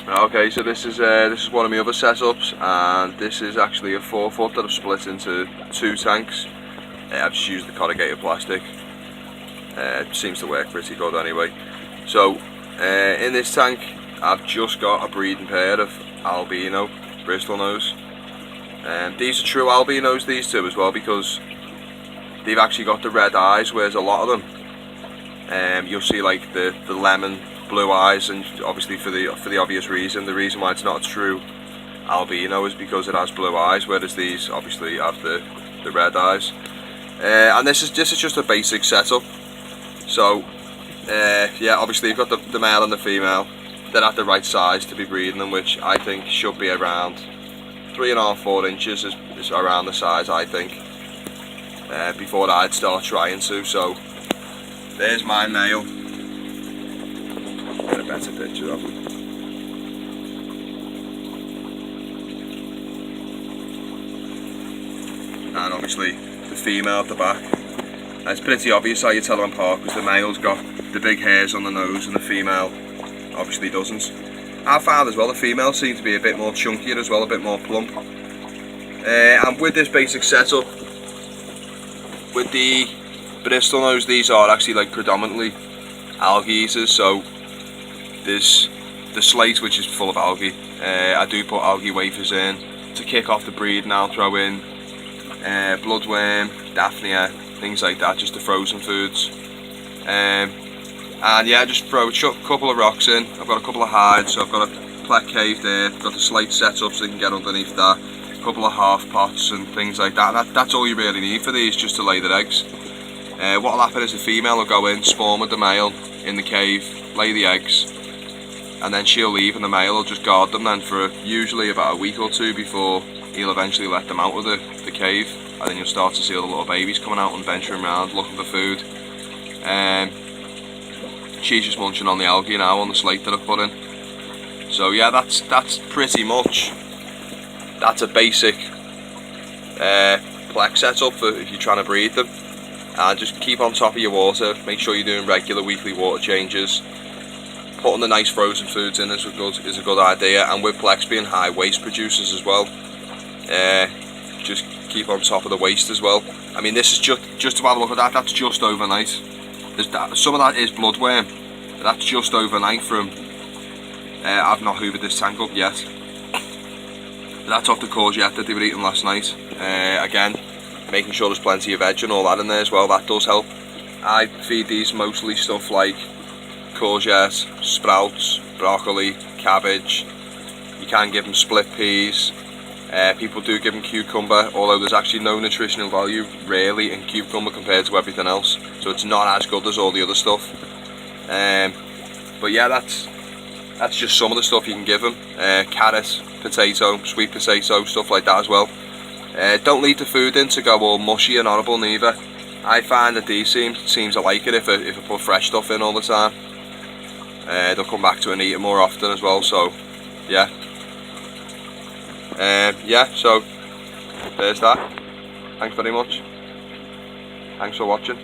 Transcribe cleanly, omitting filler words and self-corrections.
Okay, so this is one of my other setups, and this is actually a 4-foot that I've split into 2 tanks. I've just used the corrugated plastic. It seems to work pretty good anyway. So in this tank I've just got a breeding pair of albino Bristol nose. These are true albinos, these two as well, because they've actually got the red eyes, whereas a lot of them you'll see like the lemon blue eyes, and obviously for the obvious reason, the reason why it's not a true albino is because it has blue eyes, whereas these obviously have the red eyes. And this is just a basic setup. So yeah, obviously you've got the male and the female. They're at the right size to be breeding them, which I think should be around 3.5–4 inches is around the size, I think, before I'd start trying to. So there's my male. Get a better picture of him. And obviously the female at the back. And it's pretty obvious how you tell them apart, because the male's got the big hairs on the nose and the female obviously doesn't. I found as well the females seem to be a bit more chunkier as well, a bit more plump. And with this basic setup, with the Bristol nose, these are actually like predominantly algae eaters. So there's the slate, which is full of algae. I do put algae wafers in to kick off the breed, and I'll throw in bloodworm, daphnia, things like that, just the frozen foods. And yeah, just throw a couple of rocks in. I've got a couple of hides, so I've got a plec cave there, I've got the slate set up so they can get underneath that, a couple of half pots and things like that. That's all you really need for these, just to lay their eggs. What will happen is the female will go in, spawn with the male in the cave, lay the eggs, and then she'll leave, and the male will just guard them then for usually about a week or 2 before he'll eventually let them out of the cave, and then you'll start to see all the little babies coming out and venturing around looking for food. She's just munching on the algae now on the slate that I've put in. So yeah, that's pretty much, that's a basic plec setup for if you're trying to breed them. And just keep on top of your water, make sure you're doing regular weekly water changes. Putting the nice frozen foods in is a good idea, and with plecs being high waste producers as well, just keep on top of the waste as well. I mean, this is just to have a look at that, that's just overnight. Some of that is bloodworm, but that's just overnight from, I've not hoovered this tank up yet, but that's off the courgette that they were eating last night. Again, making sure there's plenty of veg and all that in there as well, that does help. I feed these mostly stuff like courgette, sprouts, broccoli, cabbage. You can give them split peas. People do give them cucumber, although there's actually no nutritional value really in cucumber compared to everything else, so it's not as good as all the other stuff. But yeah, that's just some of the stuff you can give them. Carrot, potato, sweet potato, stuff like that as well. Don't leave the food in to go all mushy and horrible neither. I find that these seems to like it if I put fresh stuff in all the time. They'll come back to it and eat it more often as well, so yeah. Yeah, so there's that. Thanks very much. Thanks for watching.